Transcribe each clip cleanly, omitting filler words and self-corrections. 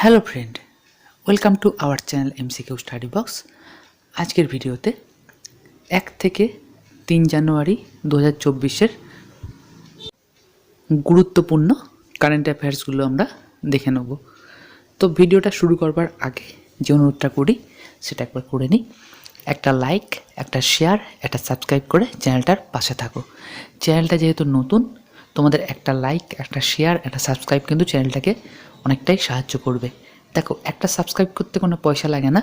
Hello friend, welcome to our channel MCQ study box. আজকের ভিডিওতে 1 থেকে 3 জানুয়ারি 2024-এর গুরুত্বপূর্ণ কারেন্ট অ্যাফেয়ার্সগুলো আমরা দেখে নেব। তো ভিডিওটা শুরু করবার আগে যে অনুরোধটা করি সেটা একবার করে নিই। একটা লাইক, একটা শেয়ার, একটা সাবস্ক্রাইব করে চ্যানেলটার পাশে থাকো। চ্যানেলটা যেহেতু নতুন, তোমাদের একটা লাইক, একটা শেয়ার, একটা সাবস্ক্রাইব কিন্তু চ্যানেলটাকে অনেকটাই সাহায্য করবে। দেখো, একটা সাবস্ক্রাইব করতে কোনো পয়সা লাগে না,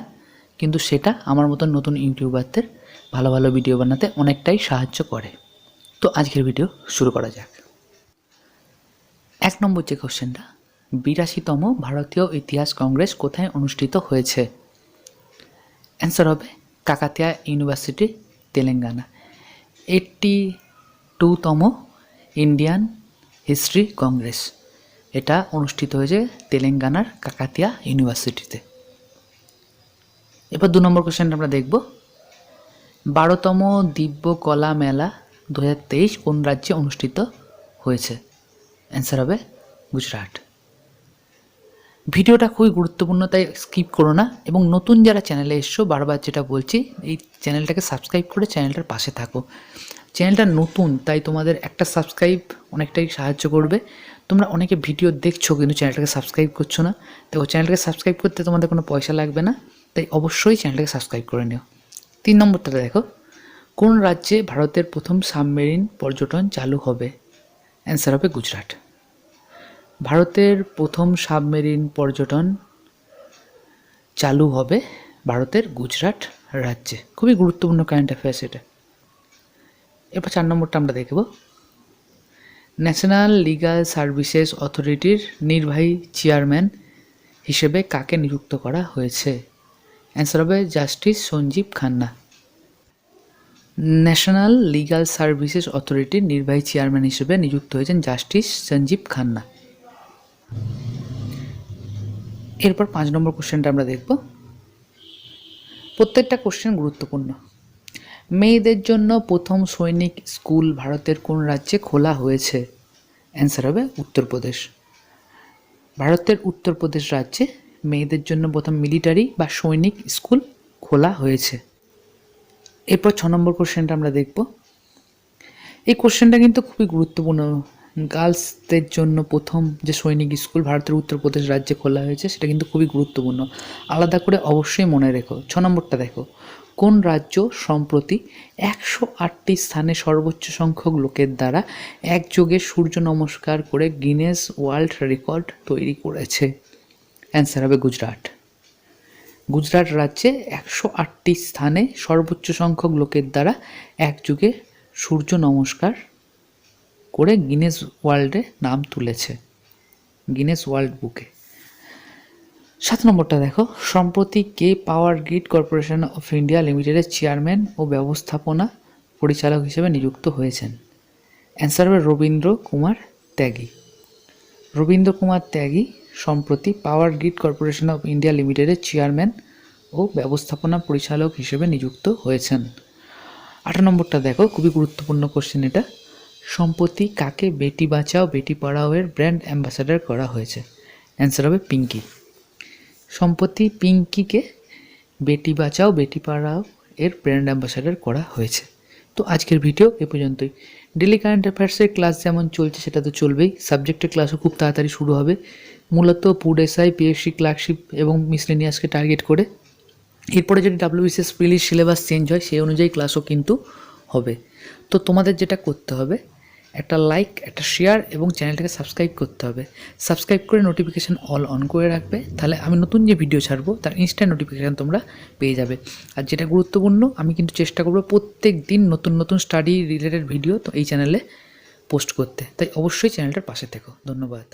কিন্তু সেটা আমার মতন নতুন ইউটিউবারদের ভালো ভালো ভিডিও বানাতে অনেকটাই সাহায্য করে। তো আজকের ভিডিও শুরু করা যাক। 1 নম্বর যে কোশ্চেনটা, 82তম ভারতীয় ইতিহাস কংগ্রেস কোথায় অনুষ্ঠিত হয়েছে? অ্যান্সার হবে কাকাতিয়া ইউনিভার্সিটি, তেলেঙ্গানা। 82তম ইন্ডিয়ান হিস্ট্রি কংগ্রেস, এটা অনুষ্ঠিত হয়েছে তেলেঙ্গানার কাকাতিয়া ইউনিভার্সিটিতে। এবার 2 নম্বর কোশ্চেনটা আমরা দেখব। 12তম দিব্য কলা মেলা 2023 কোন রাজ্যে অনুষ্ঠিত হয়েছে? অ্যান্সার হবে গুজরাট। ভিডিওটা খুবই গুরুত্বপূর্ণ, তাই স্কিপ করো না, এবং নতুন যারা চ্যানেলে এসছো বারবার যেটা বলছি, এই চ্যানেলটাকে সাবস্ক্রাইব করে চ্যানেলটার পাশে থাকো। চ্যানেলটা নতুন, তাই তোমাদের একটা সাবস্ক্রাইব অনেকটাই সাহায্য করবে। তোমরা অনেকে ভিডিও দেখছো কিন্তু চ্যানেলটাকে সাবস্ক্রাইব করছো না। দেখো, চ্যানেলটাকে সাবস্ক্রাইব করতে তোমাদের কোনো পয়সা লাগবে না, তাই অবশ্যই চ্যানেলটাকে সাবস্ক্রাইব করে নিও। 3 নম্বরটা দেখো, কোন রাজ্যে ভারতের প্রথম সাবমেরিন পর্যটন চালু হবে? অ্যান্সার হবে গুজরাট। ভারতের প্রথম সাবমেরিন পর্যটন চালু হবে ভারতের গুজরাট রাজ্যে। খুবই গুরুত্বপূর্ণ কারেন্ট অ্যাফেয়ার্স এটা। এরপর 4 নম্বরটা আমরা দেখব। ন্যাশনাল লিগ্যাল সার্ভিসেস অথরিটির নির্বাহী চেয়ারম্যান হিসেবে কাকে নিযুক্ত করা হয়েছে? অ্যান্সার হবে justice Sanjiv Khanna. National legal services অথরিটির নির্বাহী চেয়ারম্যান হিসেবে নিযুক্ত হয়েছেন জাস্টিস সঞ্জীব খান্না। এরপর 5 নম্বর কোশ্চেনটা আমরা দেখব। প্রত্যেকটা কোশ্চেন গুরুত্বপূর্ণ। মেয়েদের জন্য প্রথম সৈনিক স্কুল ভারতের কোন রাজ্যে খোলা হয়েছে? অ্যান্সার হবে উত্তরপ্রদেশ। ভারতের উত্তরপ্রদেশ রাজ্যে মেয়েদের জন্য প্রথম মিলিটারি বা সৈনিক স্কুল খোলা হয়েছে। এরপর 6 নম্বর কোশ্চেনটা আমরা দেখব। এই কোশ্চেনটা কিন্তু খুবই গুরুত্বপূর্ণ। গার্লসদের জন্য প্রথম যে সৈনিক স্কুল ভারতের উত্তরপ্রদেশ রাজ্যে খোলা হয়েছে সেটা কিন্তু খুবই গুরুত্বপূর্ণ, আলাদা করে অবশ্যই মনে রেখো। 6 নম্বরটা দেখো, কোন রাজ্য সম্প্রতি 108টি স্থানে সর্বোচ্চ সংখ্যক লোকের দ্বারা একযোগে সূর্য নমস্কার করে গিনেস ওয়ার্ল্ড রেকর্ড তৈরি করেছে? অ্যান্সার হবে গুজরাট। গুজরাট রাজ্যে 108টি স্থানে সর্বোচ্চ সংখ্যক লোকের দ্বারা একযোগে সূর্য নমস্কার করে গিনেস ওয়ার্ল্ডে নাম তুলেছে, গিনেস ওয়ার্ল্ড বুকে। 7 নম্বরটা দেখো, সম্প্রতি কে power grid corporation of India লিমিটেডের চেয়ারম্যান ও ব্যবস্থাপনা পরিচালক হিসেবে নিযুক্ত হয়েছেন? অ্যান্সার হবে রবীন্দ্র কুমার ত্যাগী। রবীন্দ্র কুমার ত্যাগী সম্প্রতি power grid corporation of India লিমিটেডের চেয়ারম্যান ও ব্যবস্থাপনা পরিচালক হিসেবে নিযুক্ত হয়েছেন। 8 নম্বরটা দেখো, খুবই গুরুত্বপূর্ণ কোশ্চেন এটা। সম্প্রতি কাকে বেটি বাঁচাও বেটি পড়াও এর ব্র্যান্ড অ্যাম্বাসাডার করা হয়েছে? অ্যান্সার হবে পিঙ্কি। সম্প্রতি পিঙ্কিকে বেটি বাঁচাও বেটি পড়াও এর ব্র্যান্ড অ্যাম্বাসাডার করা হয়েছে। তো আজকের ভিডিও এ পর্যন্তই। ডেলি কারেন্ট অ্যাফেয়ার্সের ক্লাস যেমন চলছে সেটা তো চলবেই, সাবজেক্টের ক্লাসও খুব তাড়াতাড়ি শুরু হবে, মূলত ফুড এসআই, পিএসসি ক্লার্কশিপ এবং মিসলেনিয়াসকে টার্গেট করে। এরপরে যদি WBCS প্রিলির সিলেবাস চেঞ্জ হয় সেই অনুযায়ী ক্লাসও কিন্তু হবে। তো তোমাদের যেটা করতে হবে, একটা লাইক, একটা শেয়ার এবং চ্যানেলটাকে সাবস্ক্রাইব করতে হবে। সাবস্ক্রাইব করে নোটিফিকেশান অল অন করে রাখবে, তাহলে আমি নতুন যে ভিডিও ছাড়বো তার ইনস্ট্যান্ট নোটিফিকেশান তোমরা পেয়ে যাবে। আর যেটা গুরুত্বপূর্ণ, আমি কিন্তু চেষ্টা করবো প্রত্যেক দিন নতুন নতুন স্টাডি রিলেটেড ভিডিও তো এই চ্যানেলে পোস্ট করতে, তাই অবশ্যই চ্যানেলটার পাশে থেকো। ধন্যবাদ।